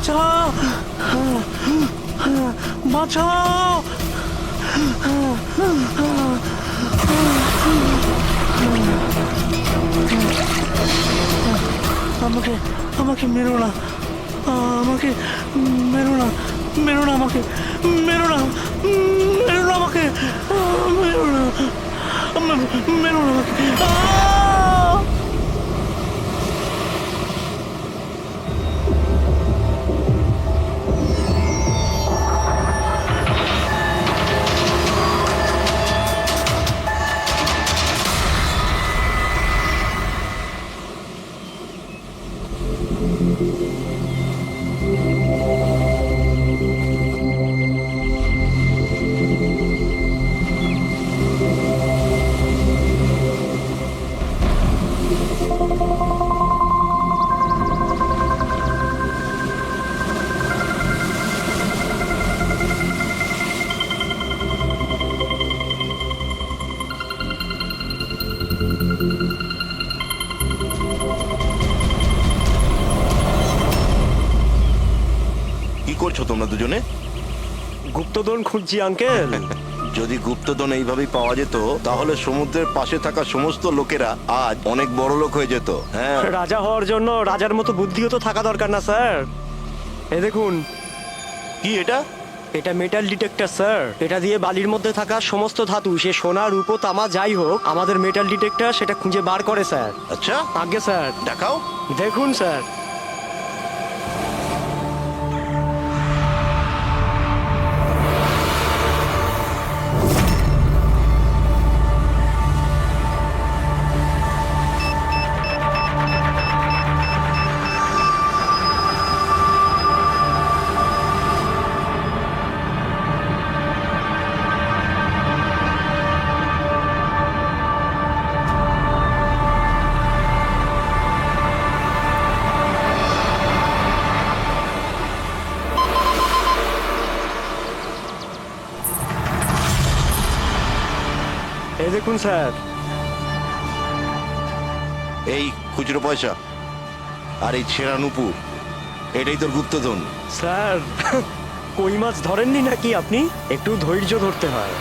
বাঁচাও, বাঁচাও। আমাকে আমাকে মেরো না, আমাকে মেরো না, মেরো না আমাকে, মেরো না, মেরো না আমাকে, মেরো না, মেরো না আমাকে। কি করছো তোমরা দুজনে? গুপ্তধন খুঁজছি আঙ্কেল। যদি গুপ্তধন এইভাবেই পাওয়া যেত তাহলে সমুদ্রের পাশে থাকা সমস্ত লোকেরা আজ অনেক বড় লোক হয়ে যেত। হ্যাঁ, রাজা হওয়ার জন্য রাজার মতো বুদ্ধিও তো থাকা দরকার না স্যার? এ দেখুন, কি এটা? এটা মেটাল ডিটেক্টর স্যার। এটা দিয়ে বালির মধ্যে থাকা সমস্ত ধাতু, সে সোনা রূপো তামা যাই হোক, আমাদের মেটাল ডিটেক্টর সেটা খুঁজে বার করে স্যার। আচ্ছা, আগে স্যার দেখাও। দেখুন স্যার। এই দেখুন স্যার। এই খুচরো পয়সা আর এই ছেঁড়া নুপুর, এটাই তোর গুপ্তধন। স্যার কই মাছ ধরেননি নাকি আপনি? একটু ধৈর্য ধরতে হয়।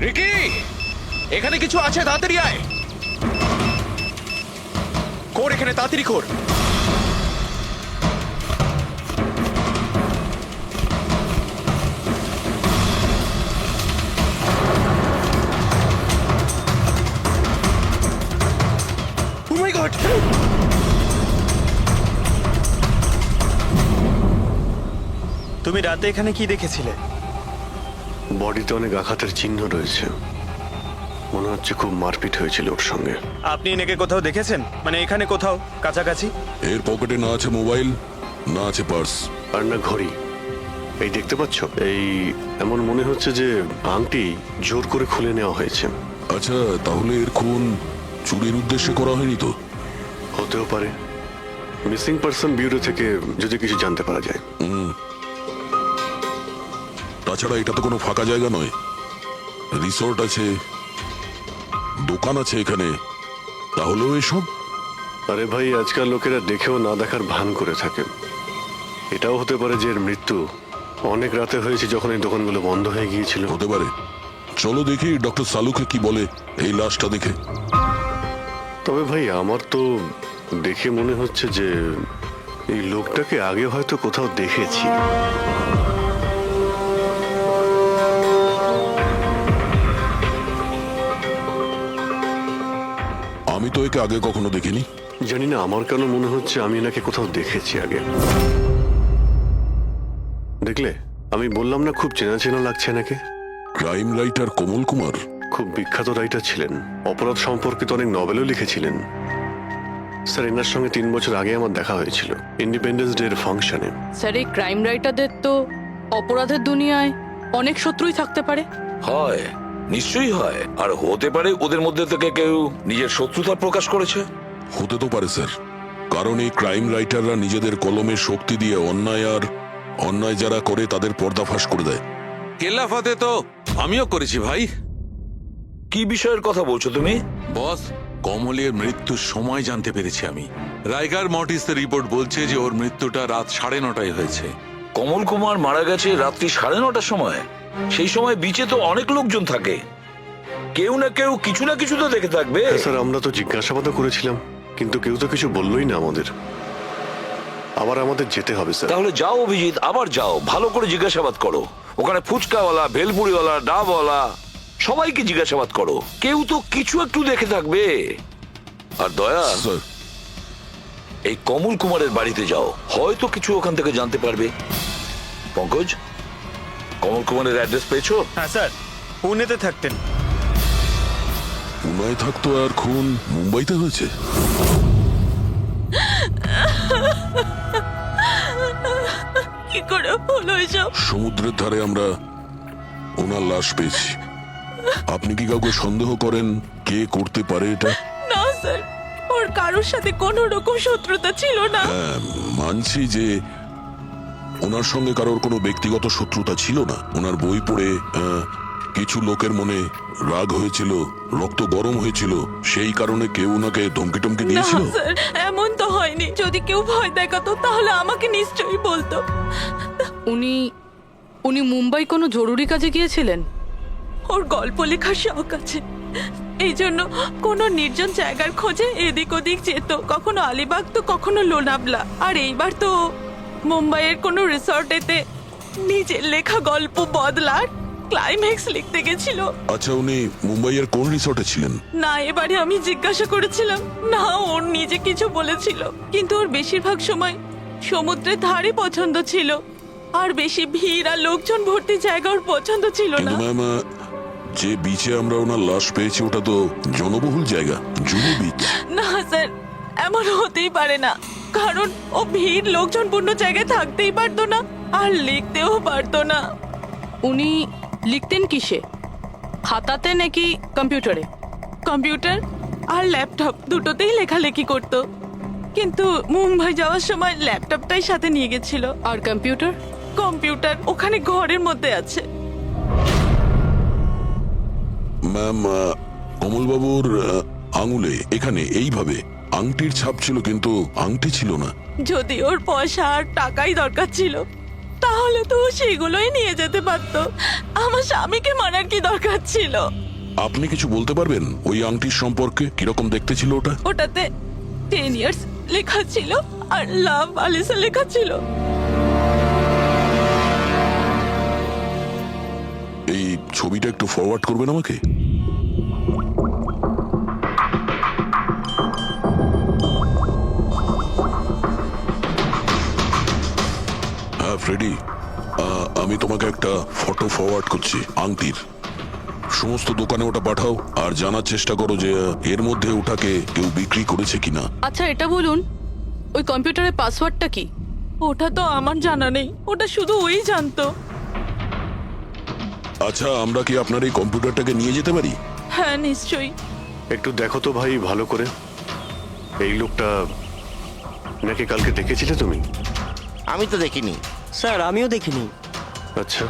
রিকি, এখানে কিছু আছে, তাড়াতাড়ি আয়। কর এখানে, তাড়াতাড়ি কর। Oh my God! তুমি রাতে এখানে কি দেখেছিলে? বডিতে অনেক আঘাতের চিহ্ন রয়েছে, মনে হচ্ছে খুব মারপিট হয়েছিল ওর সঙ্গে। আপনি এনাকে কোথাও দেখেছেন? মানে এখানে কোথাও কাছাকাছি? এর পকেটে না আছে মোবাইল, না আছে পার্স, আর না ঘড়ি। এই দেখতে পাচ্ছ, এই এমন মনে হচ্ছে যে আংটি জোর করে খুলে নেওয়া হয়েছে। আচ্ছা, তাহলে এর খুন চুরির উদ্দেশ্যে করা হয়নি তো? হতেও পারে। মিসিং পার্সন ব্যুরো থেকে যদি কিছু জানতে পারা যায়। তাছাড়া এটা তো কোনো ফাঁকা জায়গা নয়, রিসোর্ট আছে, দোকান আছে এখানে, তাহলেও এসব। আরে ভাই, আজকাল লোকেরা দেখেও না দেখার ভান করে থাকে। এটাও হতে পারে যে এর মৃত্যু অনেক রাতে হয়েছে, যখন এই দোকানগুলো বন্ধ হয়ে গিয়েছিল। হতে পারে। চলো দেখি ডক্টর সালুকে কি বলে এই লাশটা দেখে। তবে ভাই, আমার তো দেখে মনে হচ্ছে যে এই লোকটাকে আগে হয়তো কোথাও দেখেছি। আমি তো একে আগে কখনো দেখিনি। জানি না, আমার কেন মনে হচ্ছে আমি এনাকে কোথাও দেখেছি আগে। দেখলে, আমি বললাম না, খুব চেনা চেনা লাগছে এনাকে। ক্রাইম রাইটার কমল কুমার খুব বিখ্যাত রাইটার ছিলেন, অপরাধ সম্পর্কিত অনেক নভেলও লিখেছিলেন। স্যার, এনার সঙ্গে 3 বছর আগে আমার দেখা হয়েছিল ইন্ডিপেন্ডেন্স ডে এর ফাংশনে। স্যার, এই ক্রাইম রাইটারদের তো অপরাধের দুনিয়ায় অনেক শত্রুই থাকতে পারে। হয়, নিশ্চয়ই হয়। আর হতে পারে ওদের মধ্যে থেকে কেউ নিজের শত্রুতা প্রকাশ করেছে। হতে তো পারে স্যার, কারণ এই ক্রাইম রাইটাররা নিজেদের কলমের শক্তি দিয়ে অন্যায় যারা করে তাদের পর্দাফাশ করে দেয়। কেল্লাফাতে তো আমিও করেছি ভাই। কি বিষয়ের কথা বলছো তুমি? বস, কমলের মৃত্যুর সময় জানতে পেরেছি আমি। রাইগার মর্টিসের রিপোর্ট বলছে যে ওর মৃত্যুটা রাত 9:30 হয়েছে। কমল কুমার মারা গেছে রাত্রি 9:30 সময়। সেই সময় বিচে তো অনেক লোকজন থাকে, কেউ না কেউ কিছু না কিছু তো দেখে থাকবে। হ্যাঁ, স্যার আমরা তো জিজ্ঞাসাবাদও করেছিলাম, কিন্তু কেউ তো কিছু বললোই না আমাদের। আবার আমাদের যেতে হবে স্যার। তাহলে যাও অভিজিৎ, আবার যাও, ভালো করে জিজ্ঞাসাবাদ করো। ওখানে ফুচকাওয়ালা, ভেলপুরিওয়ালা, ডাবওয়ালা সবাইকে জিজ্ঞাসাবাদ করো, কেউ তো কিছু একটু দেখে থাকবে। আর দয়া, স্যার, এই কমল কুমারের বাড়িতে যাও, হয়তো কিছু ওখান থেকে জানতে পারবে। পঙ্কজ, কমল কুমারের অ্যাড্রেস পেয়েছো? হ্যাঁ স্যার, পুনেতে থাকতেন। পুনায় থাকতো আর খুন মুম্বাইতে হয়েছে। কি করে হলো এসব? সমুদ্রের ধারে আমরা ওনার লাশ পেয়েছি। আপনি কি কাউকে সন্দেহ করেন কে করতে পারে এটা? না স্যার, ওর কারোর সাথে কোনো রকম শত্রুতা ছিল না। হ্যাঁ, মানছি যে ওনার সঙ্গে কারোর কোনো ব্যক্তিগত শত্রুতা ছিল না। ওনার বই পড়ে কিছু লোকের মনে রাগ হয়েছিল, রক্ত গরম হয়েছিল, সেই কারণে কেউ ওনাকে ধমকি টমকি না দিয়েছিল। স্যার, এমন তো হয়নি। যদি কেউ ভয় দেখাতো তাহলে আমাকে নিশ্চয়ই বলতো। উনি উনি মুম্বাই কোনো জরুরি কাজে গিয়েছিলেন। ওর গল্প লেখার শখ আছে, এই জন্য কোনো নির্জন জায়গার খোঁজে এদিক ওদিক যেত, কখনো আলিবাগ তো কখনো লোনাভলা। আর এইবার তো মুম্বাইয়ের কোনো রিসর্টেতে নিজের লেখা গল্প বদলার ক্লাইম্যাক্স লিখতে গেছিল। আচ্ছা, উনি মুম্বাইয়ের কোন রিসর্টে ছিলেন? না, এবারে আমি জিজ্ঞাসা করেছিলাম না, ওর নিজে কিছু বলেছিল, কিন্তু ওর বেশিরভাগ সময় সমুদ্রের ধারে পছন্দ ছিল, আর বেশি ভিড় আর লোকজন ভর্তি জায়গা ওর পছন্দ ছিল না। কিন্তু ম্যাম, যে বিচে আমরা ওনার লাশ পেয়েছি ওটা তো জনবহুল জায়গা, জুহু বিচ। না স্যার, এমন হতেই পারে না, কারণ ও ভিড় লোকজনপূর্ণ জায়গায় থাকতেই পারতো না, আর লিখতেও পারতো না। উনি লিখতেন কিসে? খাতাতে নাকি কম্পিউটারে? কম্পিউটার আর ল্যাপটপ দুটোতেই লেখালেখি করতো, কিন্তু মুম্বাই যাওয়ার সময় ল্যাপটপটাই সাথে নিয়ে গেছিল। আর কম্পিউটার? কম্পিউটার ওখানে ঘরের মধ্যে আছে। ম্যাম, কমলবাবুর আঙুলে এখানে এইভাবে আংটির ছাপ ছিল, কিন্তু আংটি ছিল না। যদি ওর পয়সা আর টাকাই দরকার ছিল তাহলে তো ও সেগুলোই নিয়ে যেতে পারতো। আমার স্বামীকে মারার কি দরকার ছিল? আপনি কিছু বলতে পারবেন ওই আংটির সম্পর্কে? কিরকম দেখতে ছিল ওটা? ওটাতে 10 ইয়ার্স লেখা ছিল আর লাভ আলিসা লেখা ছিল। এই ছবিটা একটু ফরওয়ার্ড করবেন আমাকে? হ্যাঁ ফ্রেডি, আমি তোমাকে একটা ফটো ফরওয়ার্ড করছি আংটির। সমস্ত দোকানে ওটা পাঠাও আর জানার চেষ্টা করো যে এর মধ্যে ওটাকে কেউ বিক্রি করেছে কিনা। আচ্ছা, এটা বলুন, ওই কম্পিউটারের পাসওয়ার্ডটা কি? ওটা তো আমার জানা নেই, ওটা শুধু ওই জানতো। আচ্ছা, আমরা কি আপনার এই কম্পিউটারটাকে নিয়ে যেতে পারি? হ্যাঁ নিশ্চয়ই। একটু দেখো তো ভাই ভালো করে, এই লোকটা নাকি কালকে দেখেছিলে তুমি? আমি তো দেখিনি। স্যার, আমিও দেখিনি। আচ্ছা,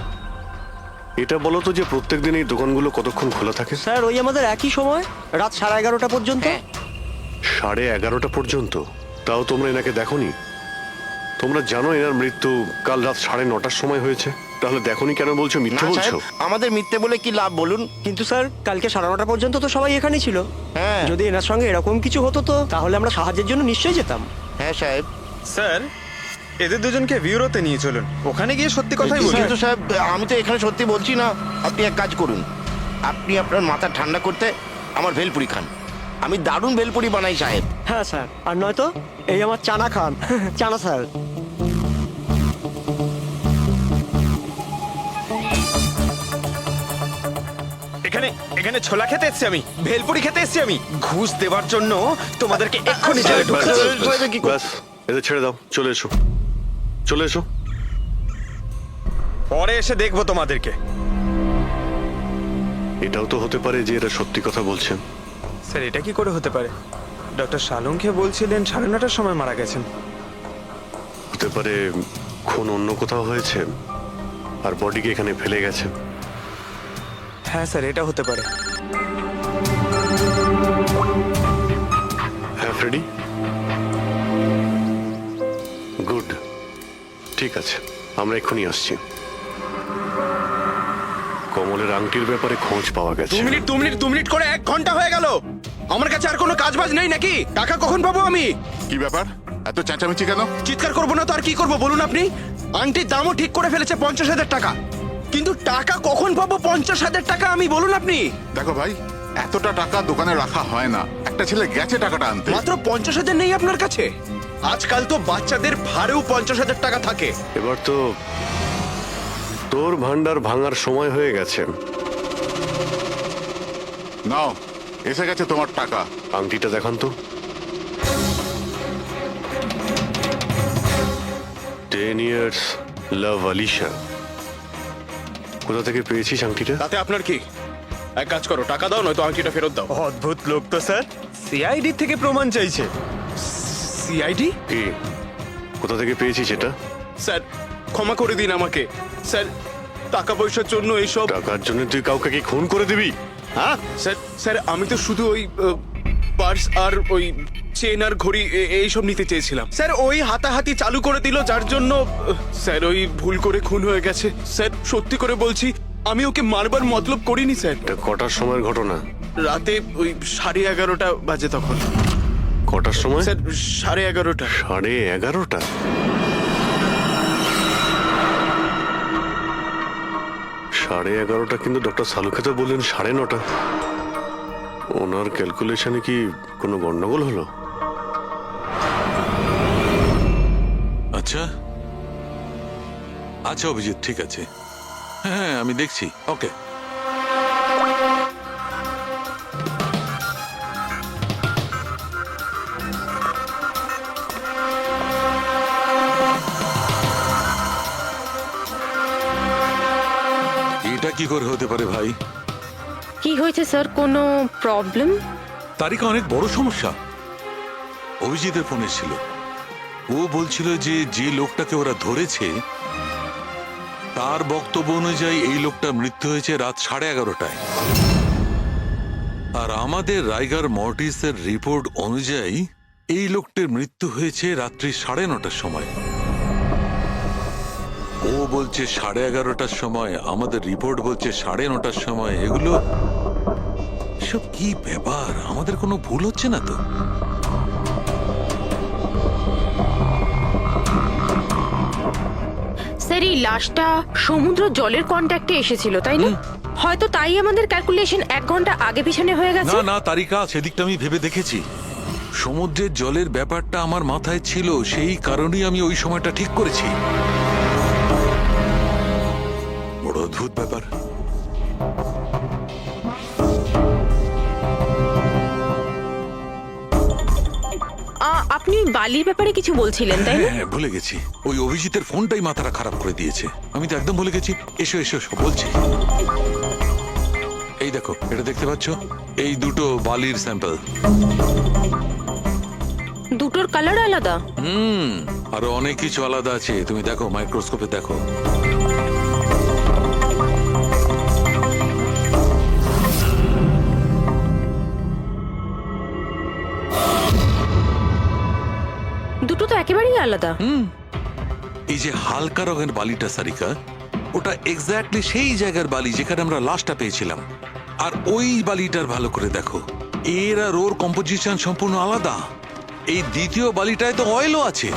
এটা বলো তো যে প্রত্যেকদিন এই দোকানগুলো কতক্ষণ খোলা থাকে? স্যার, ওই আমাদের একই সময়, রাত 11:30 পর্যন্ত। 11:30 পর্যন্ত? তাও তোমরা এনাকে দেখোনি? তোমরা জানো এনার মৃত্যু কাল রাত 9:30 সময় হয়েছে, তাহলে দেখোনি কেন বলছো? না মিথ্যে বলছো? সাহেব, আমাদের মিথ্যে বলে কি লাভ বলুন? কিন্তু স্যার, কালকে 9:30 পর্যন্ত তো সবাই এখানেই ছিল। হ্যাঁ। যদি এনার সঙ্গে এরকম কিছু হতো তো তাহলে আমরা সাহায্যের জন্য নিশ্চয়ই যেতাম। হ্যাঁ সাহেব। স্যার, এদের দুজনকে বিউরোতে নিয়ে চলুন, ওখানে গিয়ে সত্যি কথাই বলুন। কিন্তু সাহেব, আমি তো এখানে সত্যি বলছি না। আপনি এক কাজ করুন, আপনি আপনার মাথা ঠান্ডা করতে আমার ভেলপুরি খান। আমি দারুণ ভেলপুরি বানাই সাহেব। হ্যাঁ স্যার, আর নয়তো এই আমার চানা খান। চানা স্যার। এখানে এখানে ছোলা খেতে এসেছি আমি, ভেলপুরি খেতে এসেছি আমি। ঘুষ দেওয়ার জন্য তোমাদেরকে এক্ষুনি জেলে ঢুকাতে হবে। ব্যাস, এদের ছেড়ে দাও, চলে এসো, চলে এসো। পরে এসে দেখবো তোমাদেরকে। এটাও তো হতে পারে যে এরা সত্যি কথা বলছেন। স্যার, এটা কি করে হতে পারে? ডক্টর সালুংকে বলছিলেন 9:30 সময় মারা গেছেন। হতে পারে খুন অন্য কোথাও হয়েছে আর বডিকে এখানে ফেলে গেছে। হ্যাঁ স্যার, এটা হতে পারে। হ্যাঁ ফ্রেডি, গুড, ঠিক আছে, আমরা এক্ষুনি আসছি। কমলের আংটির ব্যাপারে খোঁজ পাওয়া গেছে। 2 মিনিট করে 1 ঘন্টা হয়ে গেল। আমার কাছে আর কোনো কাজ বাজ নেই নাকি? টাকা কখন পাবো আমি? কি ব্যাপার, এত চেঁচামেচি কেন? চিৎকার করবো না তো আর কি করবো বলুন আপনি? আংটির দামও ঠিক করে ফেলেছে 50,000 টাকা, কিন্তু টাকা কখন পাবো 50,000 টাকা আমি, বলুন আপনি? দেখো ভাই, এতটা টাকা দোকানে রাখা হয় না। একটা ছেলে গেছে টাকাটা আনতে। মাত্র 50,000 নেই আপনার কাছে? আজকাল তো বাচ্চাদের ভাড়েও 50,000 টাকা থাকে। এবার তো তোর ভান্ডার ভাঙার সময় হয়ে গেছে। নাও, এসে গেছে তোমার টাকা। আংটিটা দেখান তো। 10 years লাভ আলিশা। কোথা থেকে পেয়েছিস আংটিটা? তাতে আপনার কি? এক কাজ করো, টাকা দাও, নয়তো আংটিটা ফেরত দাও। অদ্ভুত লোক তো স্যার, সিআইডি থেকে প্রমাণ চাইছে। সিআইডি? কি, কোথা থেকে পেয়েছিস এটা? স্যার ক্ষমা করে দিন আমাকে স্যার, টাকা পয়সার জন্য এইসব। টাকার জন্য তুই কাউকে কি খুন করে দিবি? হ্যাঁ স্যার স্যার আমি তো শুধু ওই পার্স আর ওই চেন আর ঘড়ি এইসব নিতে চেয়েছিলাম স্যার। ওই হাতাহাতি চালু করে দিল, যার জন্য স্যার ওই ভুল করে খুন হয়ে গেছে। স্যার সত্যি করে বলছি, আমি ওকে মারবার মতলব করিনি স্যার। এটা কটার সময়ের ঘটনা? রাতে ওই 11:30 বাজে তখন। কটার সময়? স্যার 11:30। 11:30? সাড়ে 11:30 কিন্তু ডক্টর সালুকে তো বললেন 9:30। ওনার ক্যালকুলেশনে কি কোনো গন্ডগোল হলো? আচ্ছা আচ্ছা অভিজিৎ, ঠিক আছে, হ্যাঁ আমি দেখছি, ওকে। এটা কি করে হতে পারে ভাই? কি হয়েছে স্যার, কোনো প্রবলেম? তারিখে অনেক বড় সমস্যা। অভিজিতের ফোন এসেছিল, ও বলছিল যে যে লোকটাকে ওরা ধরেছে তার বক্তব্য অনুযায়ী এই লোকটার মৃত্যু হয়েছে রাত 11:30টায়, আর আমাদের রাইগার মর্টিসের রিপোর্ট অনুযায়ী এই লোকটির মৃত্যু হয়েছে রাত্রি 9:30টার সময়। ও বলছে 11:30টার সময়, আমাদের রিপোর্ট বলছে 9:30টার সময়। এগুলো সব কি ব্যাপার? আমাদের কোনো ভুল হচ্ছে না তো? স্যার এই লাশটা সমুদ্র জলের কন্ট্যাক্টে এসেছিল, তাই না? হয়তো তাই আমাদের ক্যালকুলেশন 1 ঘন্টা আগে পিছনে হয়ে গেছে। না না তারিকা, সেদিকটা আমি ভেবে দেখেছি। সমুদ্রের জলের ব্যাপারটা আমার মাথায় ছিল, সেই কারণেই আমি ওই সময়টা ঠিক করেছি। বড় অদ্ভুত ব্যাপার। আপনি বালির ব্যাপারে কিছু বলছিলেন, তাই না? হ্যাঁ ভুলে গেছি, ওই অভিজিতের ফোনটাই মাথাটা খারাপ করে দিয়েছে। আমি তো একদম ভুলে গেছি। এসো এসো এসো বলছি। এই দেখো, এটা দেখতে পাচ্ছ? এই দুটো বালির স্যাম্পল। দুটোর কালার আলাদা? আরো অনেক কিছু আলাদা আছে, তুমি দেখো, মাইক্রোস্কোপে দেখো। দুটো তো একেবারেই আলাদা। এই যে হালকা রঙের বালিটা সারিকা, ওটা এক্স্যাক্টলি সেই জায়গার বালি যেখানে আমরা লাশটা পেয়েছিলাম। আর ওই বালিটার ভালো করে দেখো, এর আর ওর কম্পোজিশন সম্পূর্ণ আলাদা। এই দ্বিতীয় বালিটায় তো অয়েলও আছে।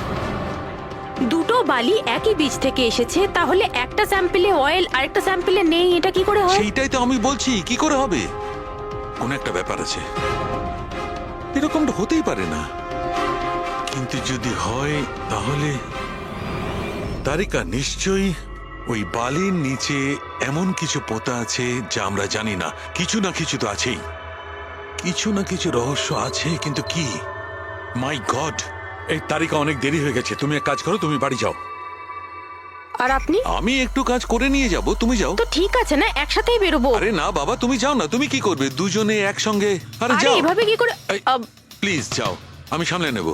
দুটো বালি একই বীজ থেকে এসেছে, তাহলে একটা স্যাম্পলে অয়েল আর একটা স্যাম্পলে নেই, এটা কি করে হয়? সেইটাই তো আমি বলছি, কি করে হবে? কোন একটা ব্যাপার আছে, এরকমটা হতেই পারে না। কিন্তু যদি হয় তাহলে তারিকা নিশ্চয়ই ওই বালির নিচে এমন কিছু পোতা আছে যা আমরা জানি না। কিছু না কিছু তো আছেই, কিছু না কিছু রহস্য আছে, কিন্তু কি? মাই গড, এই তারিকা অনেক দেরি হয়ে গেছে। তুমি এক কাজ করো, তুমি বাড়ি যাও। আর আপনি? আমি একটু কাজ করে নিয়ে যাব, তুমি যাও। তো ঠিক আছে না, একসাথেই বেরোবো। আরে না বাবা, তুমি যাও না। তুমি কি করবে দুজনে একসঙ্গে? আরে আরে যাও, এভাবে কি করে? প্লিজ যাও, আমি সামলে নেব।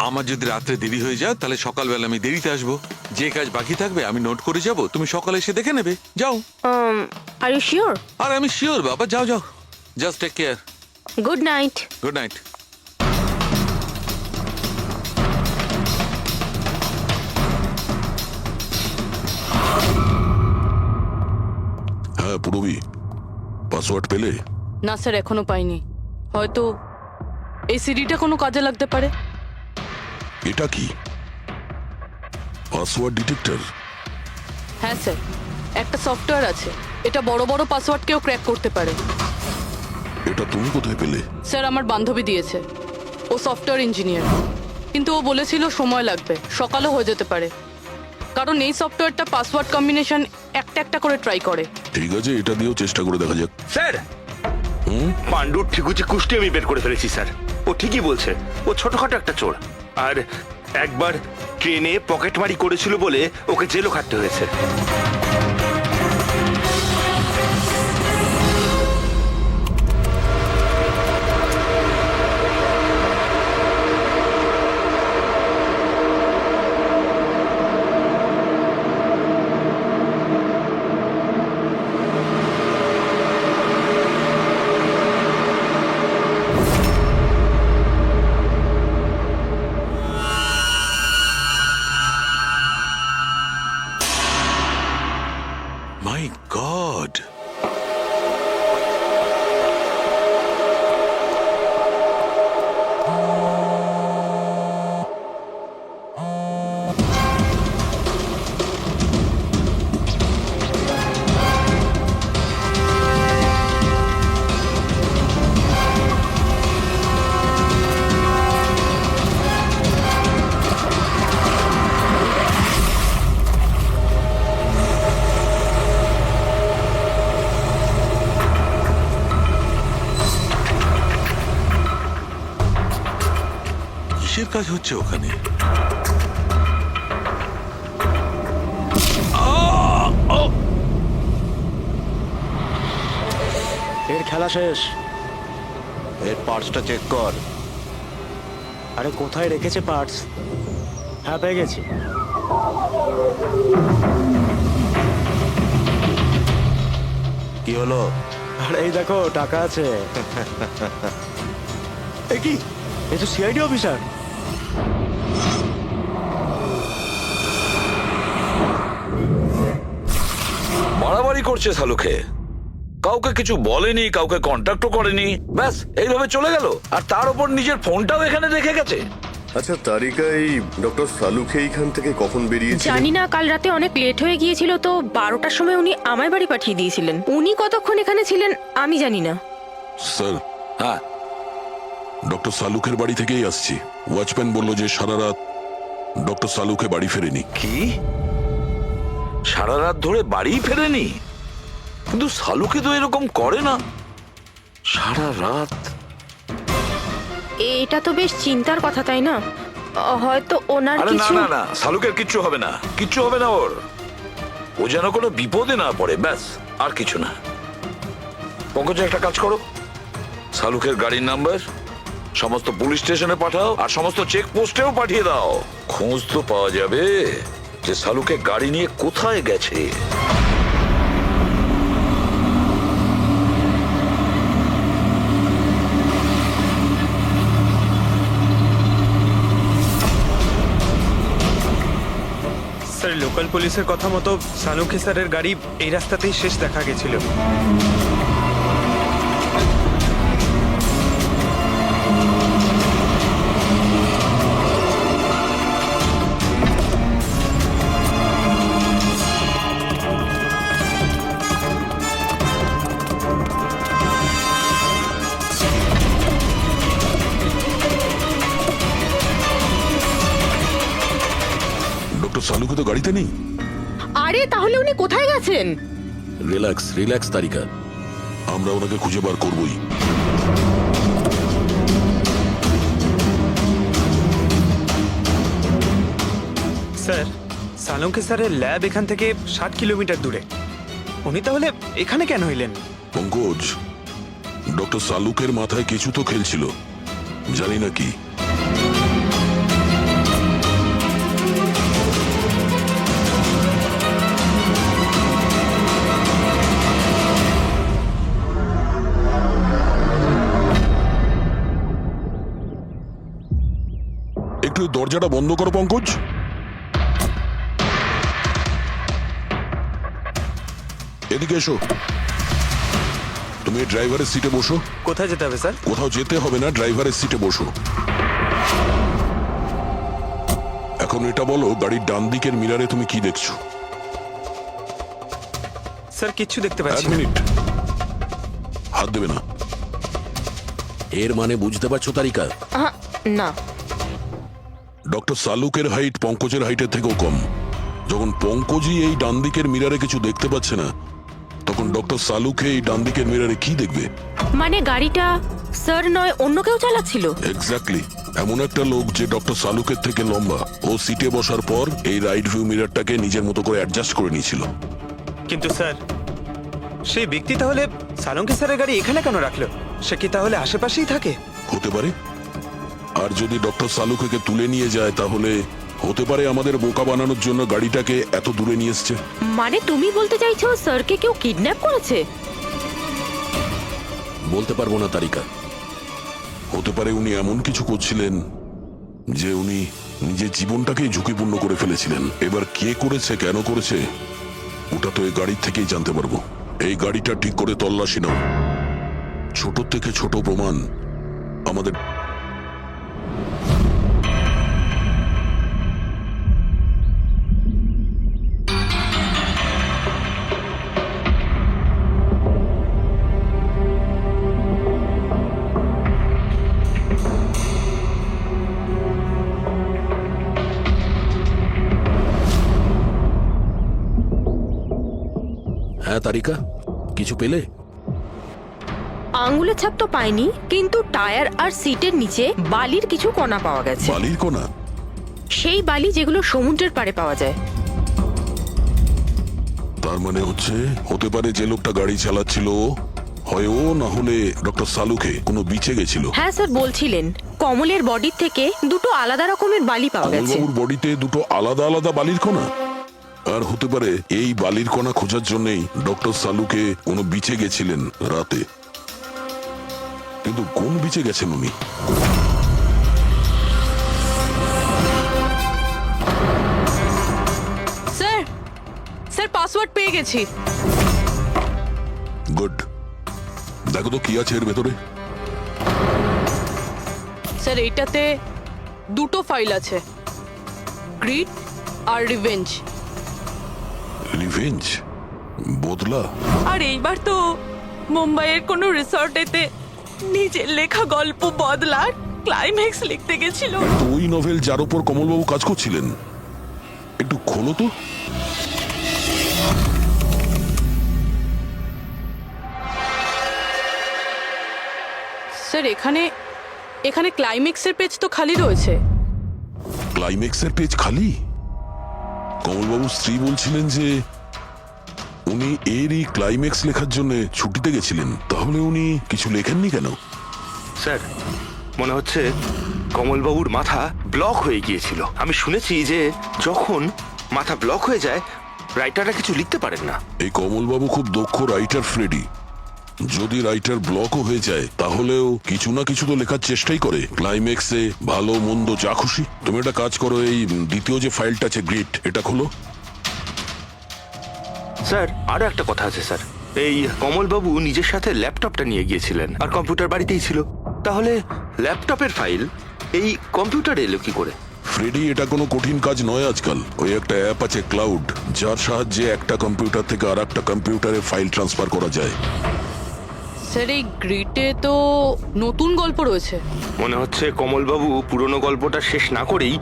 আমার যদি রাত্রে দেরি হয়ে যায় তাহলে সকালবেলা আমি দেরিতে আসবো। যে কাজ বাকি থাকবে আমি নোট করে যাব, তুমি সকালে এসে দেখে নেবে। যাও। Are you sure? আর আমি শিওর বাবা, যাও যাও, just take care. Good night. Good night. হ্যাঁ পুরবি, পাসওয়ার্ড পেলে? না স্যার, এখনো পাইনি। হয়তো এই সিডিটা কোনো কাজে লাগতে পারে। এটা কি পাসওয়ার্ড ডিটেক্টর? হ্যাঁ স্যার, একটা সফটওয়্যার আছে, এটা বড় বড় পাসওয়ার্ডকেও ক্র্যাক করতে পারে। এটা তুমি কোথায় পেলে? স্যার, আমার বান্ধবী দিয়েছে। ও সফটওয়্যার ইঞ্জিনিয়ার, কিন্তু ও বলেছিল সময় লাগবে, সকালও হয়ে যেতে পারে, কারণ এই সফটওয়্যারটা পাসওয়ার্ড কম্বিনেশন একটা একটা করে ট্রাই করে। ঠিক আছে, এটা দিয়েও চেষ্টা করে দেখা যাক। স্যার, পাণ্ডুর ঠিকুচি কুষ্টি আমি বের করে ফেলেছি স্যার। ও ঠিকই বলছে, ও ছোটখাটো একটা চোর। আর একবার ট্রেনে পকেটমারি করেছিল বলে ওকে জেলও খাটতে হয়েছে। মাই গড! কিসের কাজ হচ্ছে ওখানে? এর খেলা শেষ। এর পার্টসটা চেক কর। আরে কোথায় রেখেছে পার্টস? হ্যাঁ, পেয়ে গেছি। কি হলো? আরে এই দেখো, টাকা আছে। এ কি? এ তো সিআইডি অফিসার। বাড়াবাড়ি করছে শালুকে, কাউকে কিছু বলেনি, কাউকে কন্ট্যাক্টও করেনি, ব্যাস এইভাবে চলে গেল। আর তার উপর নিজের ফোনটাও এখানে রেখে গেছে। আচ্ছা তারিকা, এই ডক্টর সালুকে এইখান থেকে কখন বেরিয়েছে? জানি না, কাল রাতে অনেক লেট হয়ে গিয়েছিল তো 12টার সময় উনি আমার বাড়ি পাঠিয়ে দিয়েছিলেন। উনি কতক্ষণ এখানে ছিলেন আমি জানি না। স্যার, হ্যাঁ, ডক্টর সালুকের বাড়ি থেকেই আসছি। ওয়াচম্যান বলল যে সারা রাত ডক্টর সালুকে বাড়ি ফেরেনি। কি সারা রাত ধরে বাড়ি ফেরেনি? কিন্তু শালুকে তো এরকম করে না, সারা রাত। এটা তো বেশ চিন্তার কথা, তাই না? হয়তো ওনার আরে না কিছু। না না, শালুকের কিচ্ছু হবে না, কিচ্ছু হবে না ওর। ও যেন কোনো বিপদে না পড়ে, ব্যাস, আর কিছু না। পঙ্কজ, একটা কাজ করো, শালুকের গাড়ির নাম্বার সমস্ত পুলিশ স্টেশনে পাঠাও, আর সমস্ত চেকপোস্টেও পাঠিয়ে দাও। খোঁজ তো পাওয়া যাবে যে শালুকে গাড়ি নিয়ে কোথায় গেছে। স্যার, লোকাল পুলিশের কথা মতো সালুকে স্যারের গাড়ি এই রাস্তাতেই শেষ দেখা গেছিল। ডক্টর সালুকে তো গাড়িতে নেই। আরে তাহলে উনি কোথায় গেছেন? রিল্যাক্স রিল্যাক্স তারিকা, আমরা ওনাকে খুঁজে বার করবই। স্যার, সালুকে স্যারের ল্যাব এখান থেকে 60 কিলোমিটার দূরে। উনি তাহলে এখানে কেন এলেন? পঙ্কজ, ডক্টর সালুকের মাথায় কিছু তো খেলছিল, জানি না কি। একটু দরজাটা বন্ধ করো পঙ্কজ। এদিকে এসো। তুমি ড্রাইভারের সিটে বসো। কোথায় যেতে হবে স্যার? কোথাও যেতে হবে না, ড্রাইভারের সিটে বসো। এখন এটা বলো, গাড়ির ডান দিকের মিরারে তুমি কি দেখছো? স্যার কিচ্ছু দেখতে এক পাচ্ছি না। মিনিট, হাত দেবে না। এর মানে বুঝতে পারছো তারিকা? না। ডক্টর সালুকের হাইট পঙ্কজের হাইটের থেকেও কম। যখন পঙ্কজই এই ডান দিকের মিরারে কিছু দেখতে পাচ্ছে না, তখন ডক্টর সালুকে এই ডান দিকের মিরারে কি দেখবে? মানে গাড়িটা স্যার নয় অন্য কেউ চালাচ্ছিল? এক্স্যাক্টলি, এমন একটা লোক যে ডক্টর সালুকের থেকে লম্বা। ও সিটে বসার পর এই রাইট ভিউ মিরারটাকে নিজের মতো করে অ্যাডজাস্ট করে নিয়েছিল। কিন্তু স্যার, সেই ব্যক্তি তাহলে সালঙ্কি স্যারের গাড়ি এখানে কেন রাখলো? সে কি তাহলে আশেপাশেই থাকে? হতে পারে। আর যদি ডক্টর সালুকে তুলে নিয়ে যায়, তাহলে হতে পারে আমাদের বোকা বানানোর জন্য গাড়িটাকে এত দূরে নিয়ে এসছে। মানে তুমি বলতে চাইছো স্যারকে কেউ কিডন্যাপ করেছে? বলতে পারবো না তারিকা। হতে পারে উনি এমন কিছু করছিলেন যে উনি নিজের জীবনটাকেই ঝুঁকিপূর্ণ করে ফেলেছিলেন। এবার কে করেছে, কেন করেছে, ওটা তো এই গাড়ির থেকেই জানতে পারবো। এই গাড়িটা ঠিক করে তল্লাশি নাও। ছোট থেকে ছোট প্রমাণ আমাদের। হ্যাঁ তারিকা, কিছু পেলে? আঙ্গুলের ছাপ তো পাইনি, কিন্তু টায়ার আর সিটের নিচে বালির কিছু কণা পাওয়া গেছে। বালির কণা? সেই বালি যেগুলো সমুদ্রের পাড়ে পাওয়া যায়। তার মানে হতে পারে যে লোকটা গাড়ি চালাচ্ছিল হয় ও, না হলে ডক্টর সালুকে কোনো বিচে গেছিল। হ্যাঁ স্যার বলছিলেন কমলের বডির থেকে দুটো আলাদা রকমের বালি পাওয়া গেছে। কমলবাবুর বডিতে দুটো আলাদা আলাদা বালির কণা? আর হতে পারে এই বালির কণা খোঁজার জন্যই ডক্টর সালুকে কোনো বিচে গেছিলেন রাতে। কিন্তু কোন বিচে গেছেন উনি? স্যার, স্যার পাসওয়ার্ড পেয়ে গেছি। গুড। দেখো তো কি আছে এর ভেতরে। স্যার এইটাতে দুটো ফাইল আছে, গ্রিড আর রিভেঞ্জ। রিভেঞ্জ? বদলা? আর এইবার তো মুম্বাইয়ের কোনো রিসর্টেতে নিজের লেখা গল্প বদলার ক্লাইম্যাক্স লিখতে গেছিল। তো ওই নভেল যার উপর কমলবাবু কাজ করছিলেন, একটু খোলো তো। স্যার এখানে এখানে ক্লাইম্যাক্সের পেজ তো খালি রয়েছে। ক্লাইম্যাক্সের পেজ খালি? কমলবাবুর স্ত্রী বলছিলেন যে উনি এরই ক্লাইম্যাক্স লেখার জন্য ছুটিতে গেছিলেন। তাহলে উনি কিছু লেখেননি কেন? স্যার, মনে হচ্ছে কমলবাবুর মাথা ব্লক হয়ে গিয়েছিল। আমি শুনেছি যে যখন মাথা ব্লক হয়ে যায়, রাইটাররা কিছু লিখতে পারেন না। এই কমলবাবু খুব দক্ষ রাইটার ফ্রেডি। যদি রাইটার ব্লকও হয়ে যায়, তাহলেও কিছু না কিছু তো লেখার চেষ্টাই করে। ক্লাইম্যাক্সে ভালো মন্দ যা খুশি। তুমি একটা কাজ করো, এই দ্বিতীয় যে ফাইলটা আছে গ্রিড, এটা খোলো। স্যার, আরো একটা কথা আছে স্যার। এই কমলবাবু নিজের সাথে ল্যাপটপটা নিয়ে গিয়েছিলেন, আর কম্পিউটার বাড়িতেই ছিল। তাহলে ল্যাপটপের ফাইল এই কম্পিউটারে এলো কি করে? ফ্রেডি, এটা কোনো কঠিন কাজ নয় আজকাল। ওই একটা অ্যাপ আছে ক্লাউড, যার সাহায্যে একটা কম্পিউটার থেকে আর একটা কম্পিউটারে ফাইল ট্রান্সফার করা যায়। স্যার এই গ্রিডে তো নতুন গল্প রয়েছে। মনে হচ্ছে কমলবাবু পুরনো গল্পটা শেষ না করেই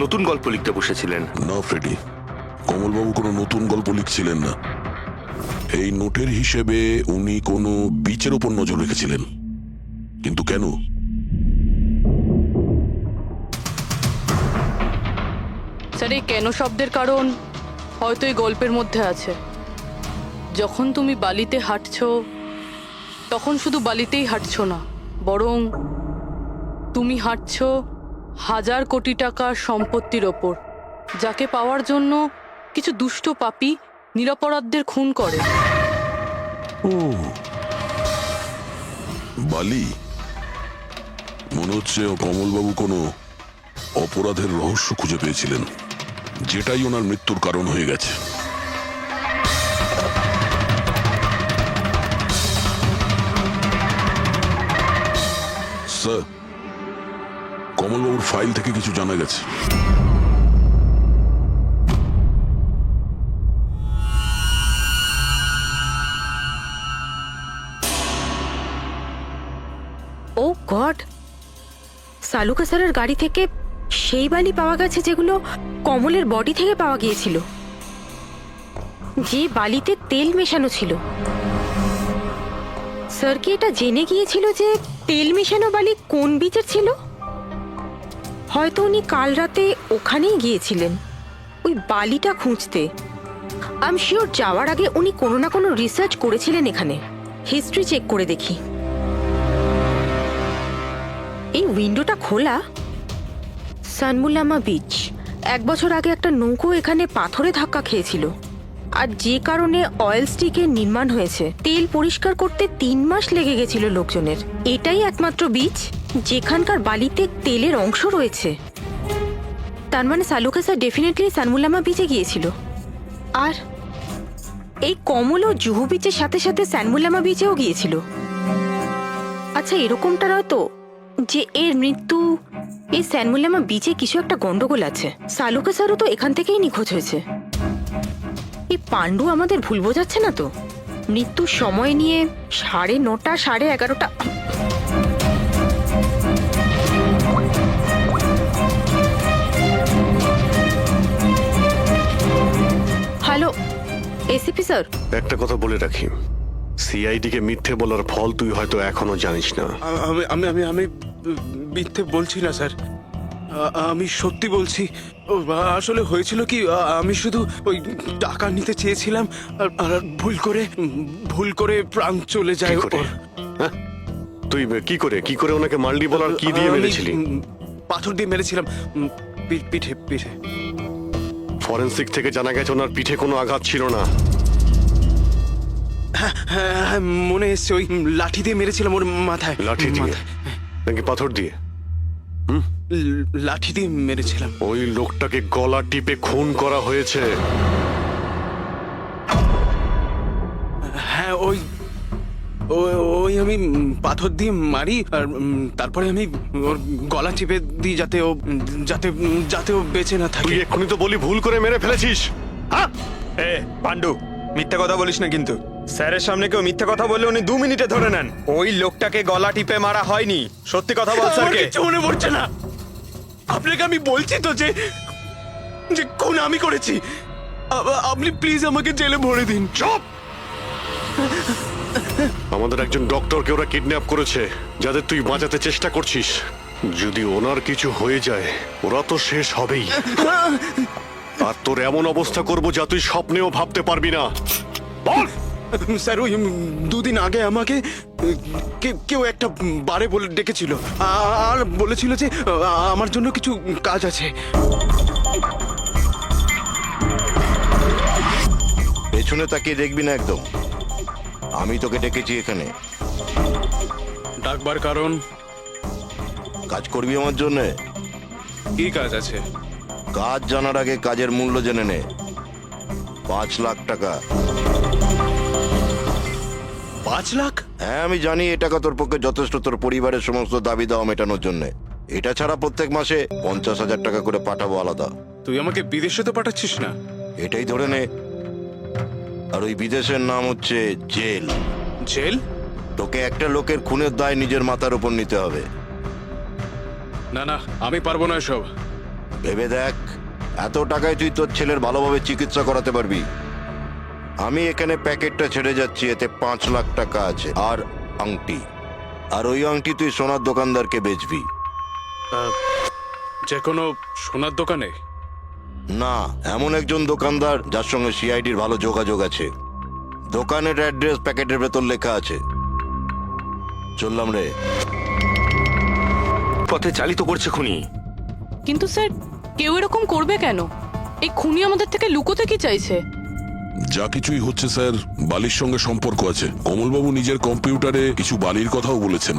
নতুন গল্প লিখতে বসেছিলেন। না ফ্রেডি, কমলবাবু কোনো নতুন গল্প লিখছিলেন না। এই নোটের হিসেবে উনি কোনো বিচের ওপর নজর রেখেছিলেন। কিন্তু কেন? স্যার এই কেন শব্দের কারণ হয়তো এই গল্পের মধ্যে আছে। যখন তুমি বালিতে হাঁটছো, তখন শুধু বালিতেই হাঁটছো না, বরং তুমি হাঁটছো 1000 কোটি টাকার সম্পত্তির ওপর, যাকে পাওয়ার জন্য কিছু দুষ্ট পাপী নিরপরাধদের খুন করে। ও, বালি। মনে হচ্ছে কমলবাবু কোনো অপরাধের রহস্য খুঁজে পেয়েছিলেন, যেটাই ওনার মৃত্যুর কারণ হয়ে গেছে। স্যার, কমলবাবুর ফাইল থেকে কিছু জানা গেছে। ও গড, সালুকা স্যারের গাড়ি থেকে সেই বালি পাওয়া গেছে যেগুলো কমলের বডি থেকে পাওয়া গিয়েছিল, যে বালিতে তেল মেশানো ছিল। স্যার কি এটা জেনে গিয়েছিল যে তেল মেশানো বালি কোন বীচের ছিল? হয়তো উনি কাল রাতে ওখানেই গিয়েছিলেন ওই বালিটা খুঁজতে। আই এম শিওর যাওয়ার আগে উনি কোনো না কোনো রিসার্চ করেছিলেন এখানে। হিস্ট্রি চেক করে দেখি। এই উইন্ডোটা খোলা। সানমুলামা বিচ, 1 বছর আগে একটা নৌকো এখানে পাথরে ধাক্কা খেয়েছিল, আর যে কারণে অয়েল স্টিকের নির্মাণ হয়েছে। তেল পরিষ্কার করতে 3 মাস লেগে গেছিল লোকজনের। এটাই একমাত্র বিচ যেখানকার বালিতে তেলের অংশ রয়েছে। তার মানে সালুকা স্যার ডেফিনেটলি সানমুলামা বিচে গিয়েছিল। আর এই কমল ও জুহু বিচের সাথে সাথে সানমুলামা বিচেও গিয়েছিল। আচ্ছা, এরকমটা নয়তো যে এর মৃত্যু এই সানমুলামা বিচে কিছু একটা গন্ডগোল আছে? সালুকা স্যারও তো এখান থেকেই নিখোঁজ হয়েছে। এই পাণ্ডু আমাদের ভুল বোঝাচ্ছে না তো? মৃত্যুর সময় নিয়ে 9:30 11:30। হ্যালো এসিপি স্যার, একটা কথা বলে রাখি, সিআইডি কে মিথ্যে বলার ফল তুই হয়তো এখনো জানিস না। আমি আমি আমি মিথ্যে বলছি না স্যার, আমি সত্যি বলছি। আসলে হয়েছিল কি, আমি শুধু ওই টাকা নিতে চেয়েছিলাম আর ভুল করে প্রাণ চলে যায়। কি করে? হ্যাঁ? তুই কি করে ওনাকে মাল্ডি বলার কি দিয়ে মেরেছিলি? পাথর দিয়ে মেরেছিলাম, পিঠে। ফরেনসিক থেকে জানা গেছে ওনার পিঠে কোনো আঘাত ছিল না। হ্যাঁ, মনে এসছে, ওই লাঠি দিয়ে মেরেছিলাম ওর মাথায়। লাঠি দিয়ে নাকি পাথর দিয়ে? লাঠি দিয়ে মেরেছিলাম। ওই লোকটাকে গলা টিপে খুন করা হয়েছে। হ্যাঁ, ওই আমি পাথর দিয়ে মারি, আর তারপরে আমি ওর গলা চিপে দিই যাতে ও বেঁচে না থাকে। তুই এক্ষুনি তো বলি ভুল করে মেরে ফেলেছিস। হ্যাঁ এ পাণ্ডু, মিথ্যা কথা বলিস না কিন্তু। স্যারের সামনে কেউ মিথ্যা কথা বললে উনি 2 মিনিটে ধরে নেন। ওই লোকটাকে গলা টিপে মারা হয়নি। সত্যি কথা বল স্যারকে। কিছু মনে পড়ছে না। আপনাকে আমি বলছি তো যে খুন আমি করেছি। আপনি প্লিজ আমাকে জেলে ভরে দিন। চুপ! আমাদের একজন ডক্টরকে ওরা কিডন্যাপ করেছে, যাদের তুই বাঁচাতে চেষ্টা করছিস। যদি ওনার কিছু হয়ে যায় ওরা তো শেষ হবেই। আর তোর এমন অবস্থা করব যা তুই স্বপ্নেও ভাবতে পারবি না। বল! স্যার, ওই 2 দিন আগে আমাকে কেউ একটা বারে বলে ডেকেছিল আর বলেছিল যে আমার জন্য কিছু কাজ আছে। পেছনে তাকিয়ে দেখবি না একদম। আমি তোকে ডেকেছি এখানে। ডাকবার কারণ? কাজ করবি আমার জন্য। কি কাজ আছে? কাজ জানার আগে কাজের মূল্য জেনে নে। 5 লাখ টাকা। 5 লাখ? হ্যাঁ, আমি জানি এ টাকা তোর পক্ষে যথেষ্ট তোর পরিবারের সমস্ত দাবি দাওয়া মেটানোর জন্য। এটা ছাড়া প্রত্যেক মাসে 50,000 টাকা করে পাঠাবো আলাদা। তুই আমাকে বিদেশে তো পাঠাচ্ছিস না? এটাই ধরে নে। আর ওই বিদেশের নাম হচ্ছে জেল। জেল? তোকে একটা লোকের খুনের দায় নিজের মাথার উপর নিতে হবে। না না, আমি পারবো না এসব। ভেবে দেখ, এত টাকায় তুই তোর ছেলের ভালোভাবে চিকিৎসা করাতে পারবি। আমি এখানে প্যাকেটটা ছেড়ে যাচ্ছি, এতে 5 লাখ টাকা আছে আর আংটি। আর ওই আংটি তুই সোনার দোকানদারকে বেচবি। যে কোনো সোনার দোকানে? না, এমন একজন দোকানদার যার সঙ্গে সিআইডির ভালো যোগাযোগ আছে। দোকানের অ্যাড্রেস প্যাকেটের ভেতর লেখা আছে। চললাম রে। পথে চালিত করছে খুনি। কিন্তু স্যার, কেউ এরকম করবে কেন? এই খুনি আমাদের থেকে লুকোতে কি চাইছে? যা কিছুই হচ্ছে স্যার, বালির সঙ্গে সম্পর্ক আছে। কমলবাবু নিজের কম্পিউটারে কিছু বালির কথাও বলেছেন।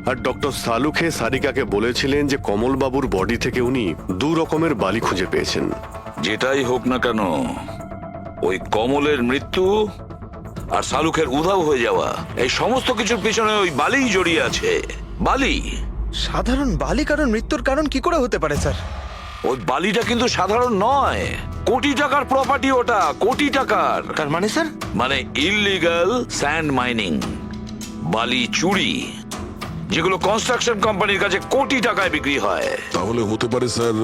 আর ডক্টর সালুখে সারিকাকে বলেছিলেন যে কমলবাবুর বডি থেকে উনি 2 রকমের বালি খুঁজে পেয়েছেন। যেটাই হোক না কেন, ওই কমলের মৃত্যু আর শালুকের উধাও হয়ে যাওয়া, এই সমস্ত কিছুর পিছনে ওই বালিই জড়িয়ে আছে। বালি। সাধারণ বালি কারণ মৃত্যুর কারণ কি করে হতে পারে স্যার? ওই বালিটা কিন্তু সাধারণ নয়, কোটি টাকার প্রপার্টি ওটা, কোটি টাকার। তার মানে স্যার? মানে ইললিগাল স্যান্ড মাইনিং, বালি চুরি, যেগুলো কনস্ট্রাকশন কোম্পানির কাছে কোটি টাকায় বিক্রি হয়। তাহলে হতে পারে স্যার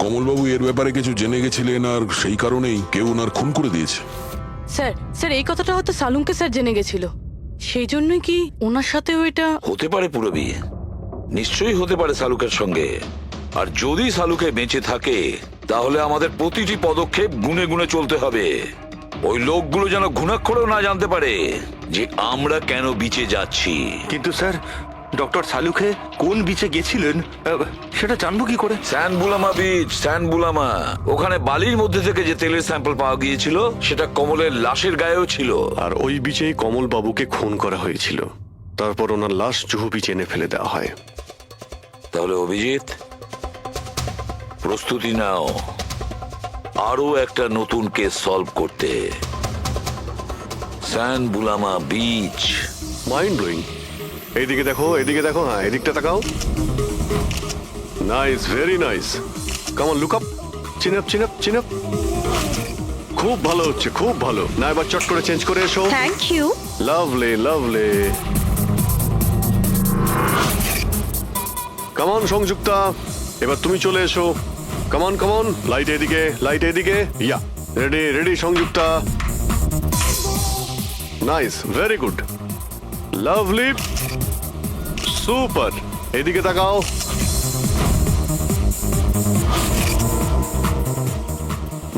কমলবাবু এর ব্যাপারে কিছু জেনে গেছিলেন আর সেই কারণেই কেউ ওনার খুন করে দিয়েছে। স্যার স্যার এই কথাটা হয়তো সালুমকে স্যার জেনে গেছিল, সেই জন্যই কি ওনার সাথেও এটা। হতে পারে পুরবি, নিশ্চয়ই হতে পারে শালুকের সঙ্গে। আর যদি শালুকে বেঁচে থাকে তাহলে আমাদের প্রতিটি পদক্ষেপ গুনে গুনে চলতে হবে। ওই লোকগুলো যেন ঘুণাক্ষরেও না জানতে পারে যে আমরা কেন বিচে যাচ্ছি। কিন্তু স্যার, ডক্টর সালুখে কোন বিচে গেছিলেন সেটা জানবো কি করে? স্যানবুলামা বিচ, স্যানবুলামা। ওখানে বালির মধ্যে থেকে যে তেলের স্যাম্পল পাওয়া গিয়েছিল সেটা কমলের লাশের গায়েও ছিল। আর ওই বিচেই কমলবাবুকে খুন করা হয়েছিল। তারপর ওনার লাশ জুহু বিচে এনে ফেলে দেওয়া হয়। তাহলে অভিজিৎ, প্রস্তুতি নাও আরো একটা নতুন কেস সলভ করতে। স্যানবুলামা বিচ। Mind blowing. এইদিকে দেখো, এদিকে দেখো, হ্যাঁ এদিকটা তাকাও। Nice, very nice. Come on, look up, chin up, chin up, chin up. খুব ভালো হচ্ছে, খুব ভালো। না এবার চট করে চেঞ্জ করে এসো। Thank you. Lovely, lovely. Come on Sanjukta, এবার তুমি চলে এসো। Come on, come on. Light এদিকে, লাইট এদিকে। Yeah, ready, ready Sanjukta. Nice, very good, lovely, super. এদিকে তাকাও।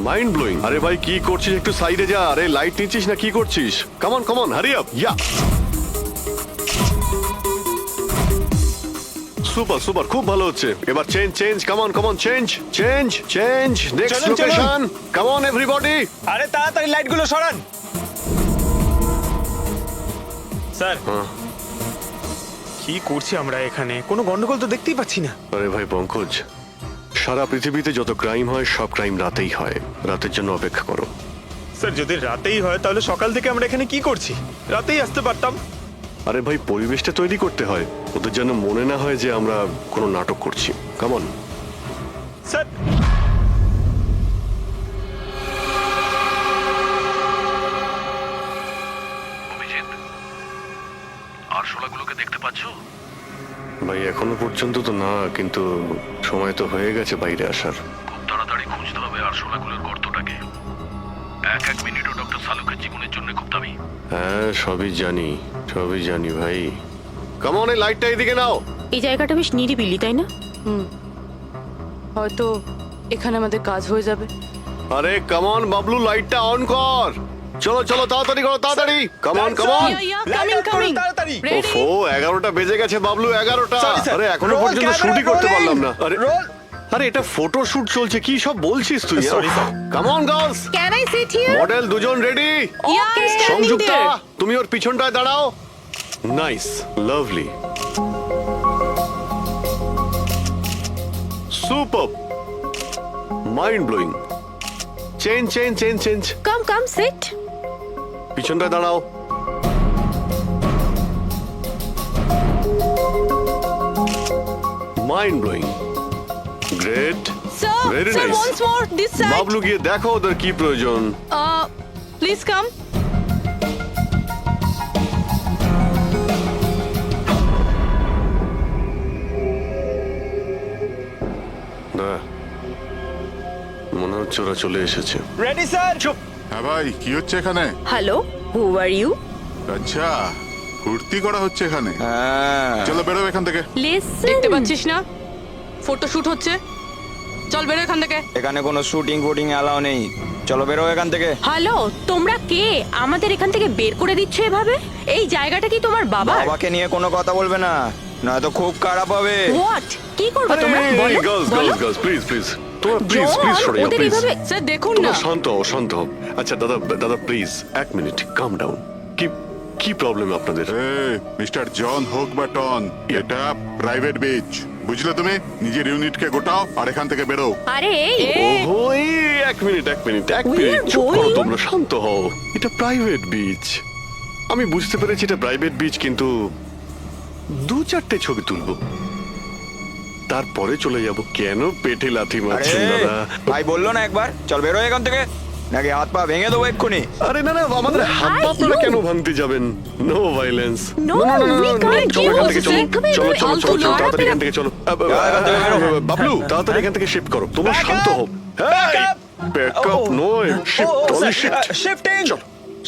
Mind blowing. আরে ভাই কি করছিস, একটু সাইডে যা। আরে লাইট নিচ্ছিস না কি করছিস? Come on, come on, hurry up. Yeah, super, super, খুব ভালো হচ্ছে। এবার change, change, come on, come on, change, change, change. Next চলুন, চলুন। Location, come on everybody. আরে তাড়াতাড়ি লাইটগুলো সরান। স্যার, কি করছি আমরা এখানে? কোনো গন্ডগোল তো দেখতেই পাচ্ছি না। আরে ভাই পঙ্কজ, সারা পৃথিবীতে যত ক্রাইম হয় সব ক্রাইম রাতেই হয়। রাতের জন্য অপেক্ষা করো। স্যার, যদি রাতেই হয় তাহলে সকাল থেকে আমরা এখানে কি করছি? রাতেই আসতে পারতাম। আরে ভাই পরিবেশটা তৈরি করতে হয়, ওদের যেন মনে না হয় যে আমরা কোনো নাটক করছি। Come on. স্যার, আরশোলাগুলোকে দেখতে পাচ্ছো? ভাই এখনো পর্যন্ত তো না, কিন্তু সময় তো হয়ে গেছে বাইরে আসার। খুব তাড়াতাড়ি খুঁজতে হবে আরশোলাগুলোর গর্তটাকে। এক এক মিনিটও ডক্টর সালুকের জীবনের জন্য খুব দামি। হ্যাঁ সবই জানি, সবই জানি ভাই। কাম অন, এই লাইটটা এদিকে নাও। এই জায়গাটা বেশ নিরিবিলি, তাই না? হয়তো এখানে আমাদের কাজ হয়ে যাবে। আরে কাম অন বাবলু, লাইটটা অন কর। চলো চলো, তাড়াতাড়ি করো, তাড়াতাড়ি। Come on, come on. Coming coming. তাড়াতাড়ি। ওফো, 11টা বেজে গেছে বাবলু, 11টা। Sorry, sir. আরে এখনো Roll পর্যন্ত camera, শুটই করতে rolling. পারলাম না। আরে Roll. আরে এটা ফটো শুট চলছে, কি সব বলছিস তুই? Sorry, sir. Come on girls. Can I sit here? Model দুজন রেডি। ওকে, সংযুক্তা তুমি ওর পিছনটায় দাঁড়াও। Nice, lovely, super, mind blowing. Change, change, change, change. Come come sit. পিছনটায় দাঁড়াও। Mind blowing, great, sir, Very sir, nice. once more this side. Bablu গিয়ে দেখো ওদের কি প্রয়োজন। Please come. দাঁড়া, মনে হচ্ছে ওরা চলে এসেছে। Ready sir. চুপ। হ্যাঁ ভাই, কি হচ্ছে এখানে? Hello, who are you? আচ্ছা, ফুর্তি করা হচ্ছে এখানে। চলো বেরো এখান থেকে। লিসেন। দেখতে পাচ্ছিস না ফটো শুট হচ্ছে? চল বেরো এখান থেকে। এখানে কোনো শুটিং ফুটিং অ্যালাউ নেই, চলো বেরো এখান থেকে। হ্যালো, তোমরা কে? আমাদের এখান থেকে বের করে দিচ্ছ এভাবে? এই জায়গাটা কি তোমার বাবার? বাবাকে নিয়ে কোনো কথা বলবে না, নয়তো খুব খারাপ হবে। হোয়াট? কি করবে তোমরা? বলো, গার্লস, বলো। গার্লস, গার্লস, প্লিজ, প্লিজ, তোমরা প্লিজ, জন, প্লিজ সরে যাও, ওদের প্লিজ। এভাবে স্যার দেখুন না। তোমরা শান্ত হও, শান্ত হও। আচ্ছা দাদা, দাদা প্লিজ এক মিনিট, কাম ডাউন। কি কি প্রবলেম আপনাদের? মিস্টার জন হোক বা টন, এটা প্রাইভেট বিচ, বুঝলে তুমি? নিজের ইউনিটকে গোটাও আর এখান থেকে বেরো। আরে ওহো, এই এক মিনিট চুপ করো তোমরা, শান্ত হও। এটা প্রাইভেট বিচ, আমি বুঝতে পেরেছি এটা প্রাইভেট বিচ, কিন্তু 2-4টে ছবি তুলবো, তারপরে চলে যাব। কেন পেটে লাথি মারছেন দাদা? ভাই বললো না একবার চল বেরো এখান থেকে, নাকি হাত পা ভেঙে দেবো এক্ষুনি। আরে না, আমাদের হাত পা আপনারা কেন ভাঙতে যাবেন? No violence. No, we can't চলো এখান do থেকে, this. চলো একদমই চলো ফালতু তাড়াতাড়ি লড়াই এখান থেকে চলো। বাবলু, তাড়াতাড়ি এখান থেকে শিফট করো। তোমরা শান্ত হও। ব্যাকআপ নয়, shift, only shift. Shifting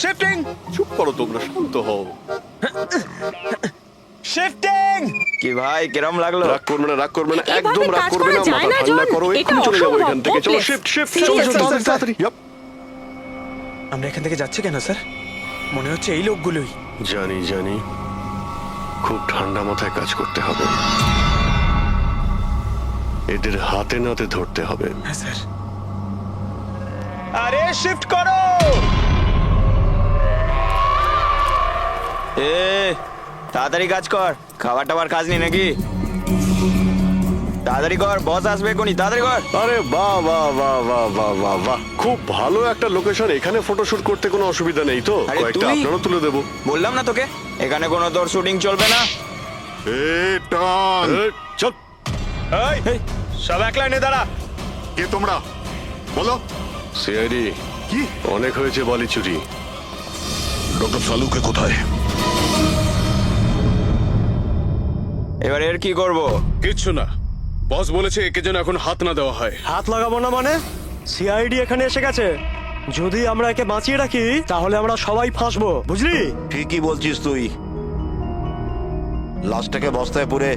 shifting চুপ করো তোমরা, শান্ত হও। শিফটিং। কি ভাই কিরম লাগলো? রাগ করবে না, এভাবে একদম রাগ কাজ করবে করা না, যায় মাথা না, ঠান্ডা জন। করো, এটা এক্ষুনি চলে যাবো অসম্ভব, এখান থেকে। চলো hopeless. শিফট, Seriously, চলো তাড়াতাড়ি। Yup. আমরা এখান থেকে যাচ্ছি কেন স্যার? মনে হচ্ছে এই লোকগুলোই। জানি, খুব ঠান্ডা মাথায় কাজ করতে হবে, এদের হাতে নাতে ধরতে হবে। হ্যাঁ স্যার। আরে শিফট করো। তাড়াতাড়ি কাজ কর, খাবার টাবার কাজ নেই নাকি? তাড়াতাড়ি কর, বস আসবে কোনি, তাড়াতাড়ি কর। আরে বাহ বাহ বাহ বাহ বাহ বাহ বাহ, খুব ভালো একটা লোকেশন। এখানে ফটোশুট করতে কোনো অসুবিধা নেই তো? আরে কয়েকটা তুই- আপনারও তুলে দেবো। বললাম না তোকে এখানে কোনো তোর শুটিং চলবে না। টন, চল। এই, সব এক লাইনে দাঁড়া। কে তোমরা? বলো। সিআইডি, কি? অনেক হয়েছে বালি চুরি। ডক্টর সালুকে কোথায়? এবার এর কি করব? কিচ্ছু না, বস বলেছে একে যেন এখন হাত না দেওয়া হয়। হাত লাগাবো না মানে? সিআইডি এখানে এসে গেছে, যদি আমরা একে বাঁচিয়ে রাখি তাহলে আমরা সবাই ফাঁসবো, বুঝলি? ঠিকই বলছিস তুই, লাশটাকে বস্তায় পুরে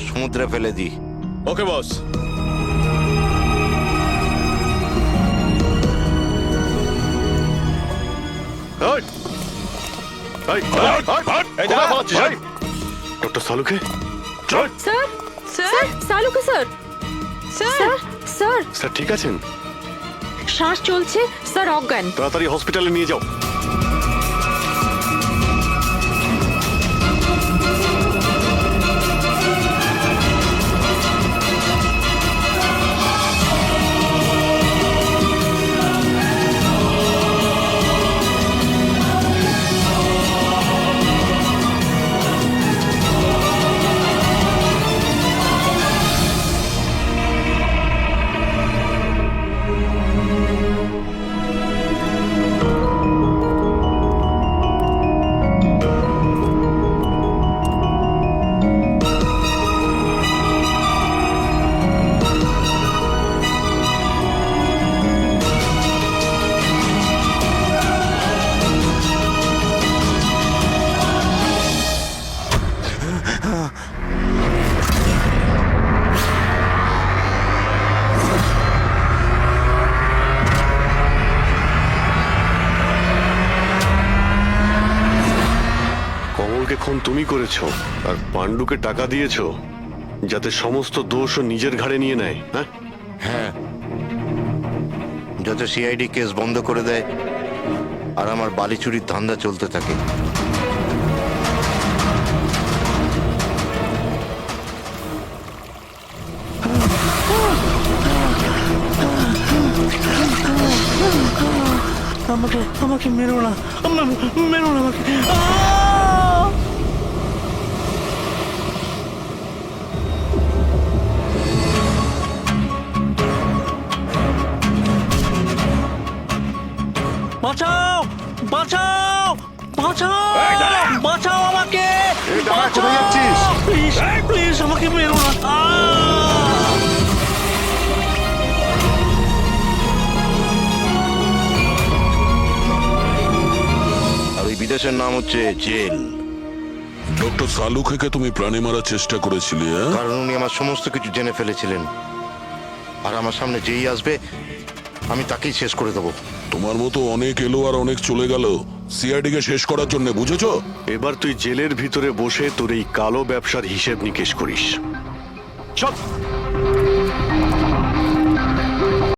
সমুদ্রে ফেলে দি। Okay boss. Doctor Saluke, sir, sir, Saluke sir, sir, sir, sir ঠিক আছেন? শ্বাস চলছে স্যার, অজ্ঞান। তাড়াতাড়ি হসপিটালে নিয়ে যাও। কমলকে খুন তুমি করেছো আর পাণ্ডুকে টাকা দিয়েছো যাতে সমস্ত দোষ ও নিজের ঘাড়ে নিয়ে নেয়। হ্যাঁ, যাতে সিআইডি কেস বন্ধ করে দেয় আর আমার বালি চুরির ধান্দা চলতে থাকে। আমাকে মেরো না, মেরো না আমাকে। বাঁচাও, বাঁচাও, বাঁচাও, বাঁচাও আমাকে। কোথায় যাচ্ছিস? প্লিজ, প্লিজ আমাকে মেরো না। আর ওই বিদেশের নাম হচ্ছে জেল। ডক্টর সালুকে তুমি প্রাণে মারার চেষ্টা করেছিলে, হ্যাঁ? কারণ উনি আমার সমস্ত কিছু জেনে ফেলেছিলেন, আর আমার সামনে যেই আসবে আমি তাকেই শেষ করে দেবো। তোমার মতো অনেক এলো আর অনেক চলে গেল সিআইডি কে শেষ করার জন্য, বুঝেছো? এবার তুই জেলের ভিতরে বসে তোর এই কালো ব্যবসার হিসেব নিকেশ করিস। চল।